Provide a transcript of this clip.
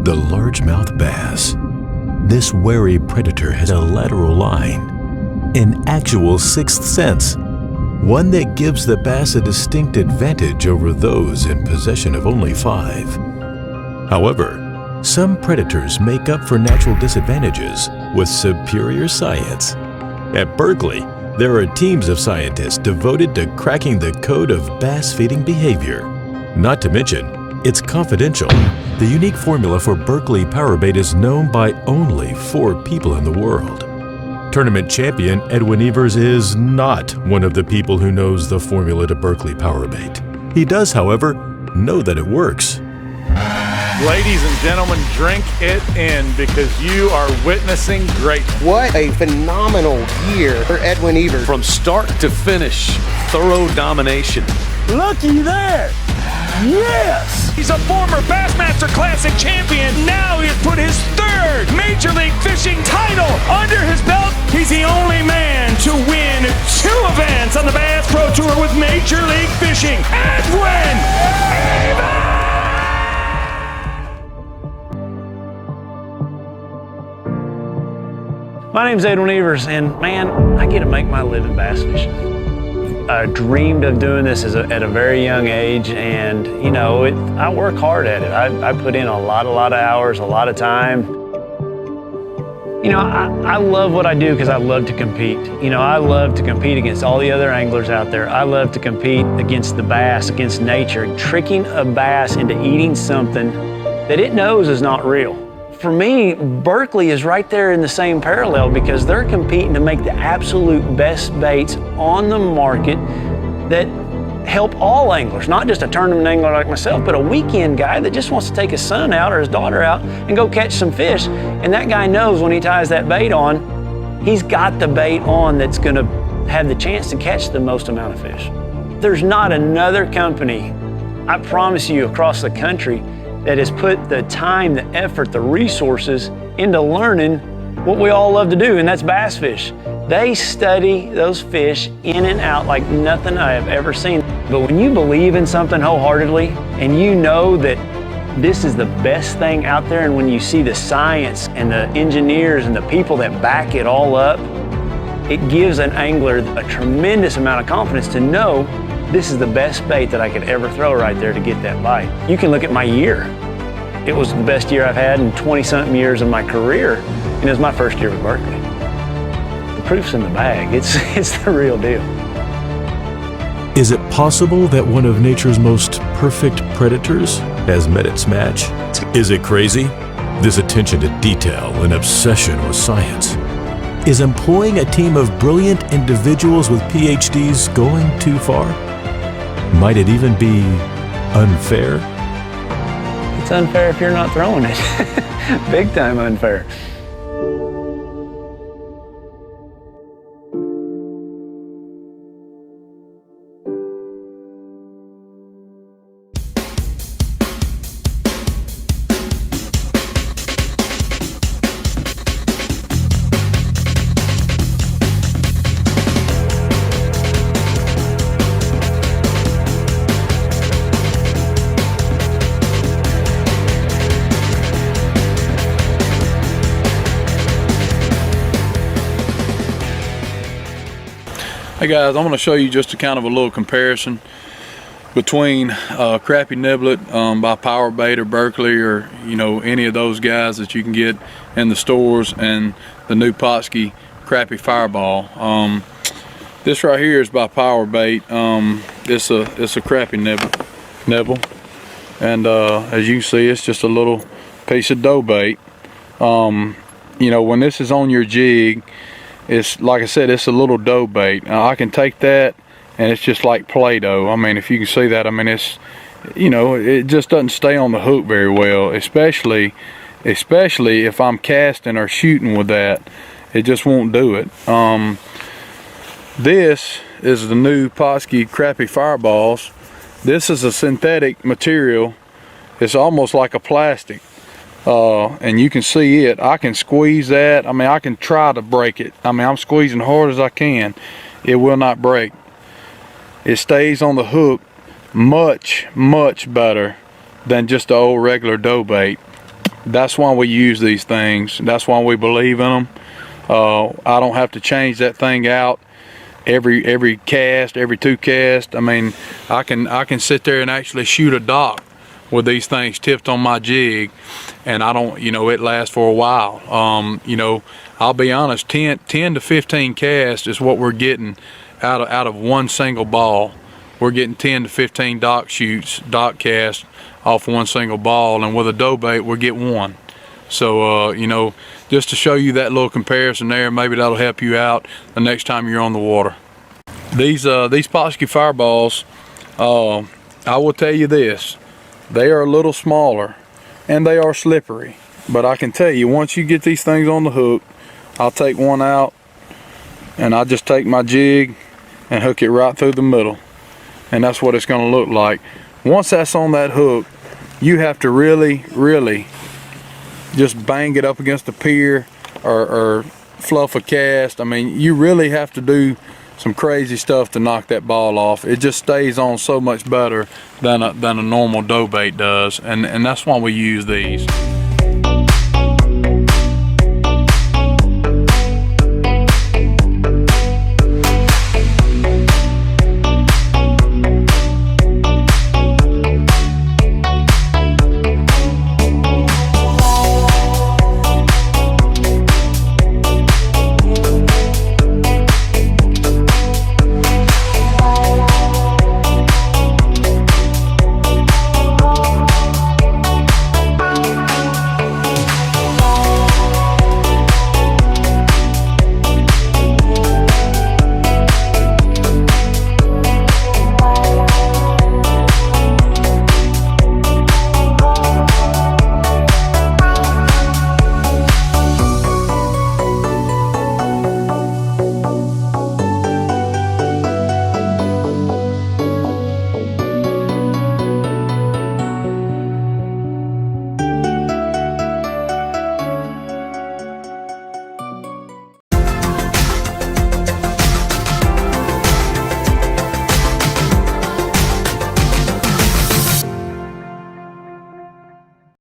the largemouth bass. This wary predator has a lateral line, an actual sixth sense, one that gives the bass a distinct advantage over those in possession of only 5. However, some predators make up for natural disadvantages with superior science. At Berkley, there are teams of scientists devoted to cracking the code of bass feeding behavior. Not to mention, it's confidential. The unique formula for Berkley Powerbait is known by only 4 people in the world. Tournament champion Edwin Evers is not one of the people who knows the formula to Berkley Powerbait. He does, however, know that it works. Ladies and gentlemen, drink it in because you are witnessing great. What a phenomenal year for Edwin Evers. From start to finish, thorough domination. Looky there! Yes! He's a former Bassmaster Classic champion. Now he's put his 3rd Major League Fishing title under his belt. He's the only man to win 2 events on the Bass Pro Tour with Major League Fishing. Edwin Evers! My name's Edwin Evers, and man, I get to make my living bass fishing. I dreamed of doing this at a very young age, and you know, I work hard at it. I put in a lot of hours, a lot of time. You know, I love what I do because I love to compete. You know, I love to compete against all the other anglers out there. I love to compete against the bass, against nature, tricking a bass into eating something that it knows is not real. For me, Berkley is right there in the same parallel because they're competing to make the absolute best baits on the market that help all anglers, not just a tournament angler like myself, but a weekend guy that just wants to take his son out or his daughter out and go catch some fish. And that guy knows when he ties that bait on, he's got the bait on that's gonna have the chance to catch the most amount of fish. There's not another company, I promise you, across the country that has put the time, the effort, the resources into learning what we all love to do, and that's bass fish. They study those fish in and out like nothing I have ever seen. But when you believe in something wholeheartedly and you know that this is the best thing out there, and when you see the science and the engineers and the people that back it all up, it gives an angler a tremendous amount of confidence to know this is the best bait that I could ever throw right there to get that bite. You can look at my year. It was the best year I've had in 20-something years of my career, and it was my first year with Berkley. The proof's in the bag. It's the real deal. Is it possible that one of nature's most perfect predators has met its match? Is it crazy? This attention to detail and obsession with science. Is employing a team of brilliant individuals with PhDs going too far? Might it even be unfair? It's unfair if you're not throwing it. Big time unfair. Hey guys, I'm going to show you just a kind of a little comparison between Crappie Niblet by Powerbait or Berkley, or you know, any of those guys that you can get in the stores, and the new Pautzke Crappie Fireball. This right here is by Powerbait. It's a Crappie nibble, and as you can see, it's just a little piece of dough bait. You know, when this is on your jig, it's like I said, it's a little dough bait. Now I can take that and it's just like Play-Doh. I mean, if you can see that, I mean, it's, you know, it just doesn't stay on the hook very well, especially if I'm casting or shooting with that. It just won't do it. This is the new Pautzke Crappie Fireballs. This is a synthetic material. It's almost like a plastic. And you can see it. I can squeeze that. I mean, I can try to break it. I mean, I'm squeezing hard as I can. It will not break. It stays on the hook much better than just the old regular dough bait. That's why we use these things. That's why we believe in them. I don't have to change that thing out every cast, every 2 casts. I mean, I can sit there and actually shoot a dock with these things tipped on my jig, and I don't, you know, it lasts for a while. You know, I'll be honest, 10 to 15 casts is what we're getting out of one single ball. We're getting 10 to 15 dock casts off one single ball, and with a dough bait we'll get 1. So you know, just to show you that little comparison there, maybe that'll help you out the next time you're on the water. These Pautzke fireballs, I will tell you this, they are a little smaller and they are slippery, but I can tell you, once you get these things on the hook, I'll take one out and I just take my jig and hook it right through the middle, and that's what it's going to look like. Once that's on that hook, you have to really just bang it up against the pier or fluff a cast. I mean, you really have to do some crazy stuff to knock that ball off. It just stays on so much better than a normal dough bait does, and that's why we use these.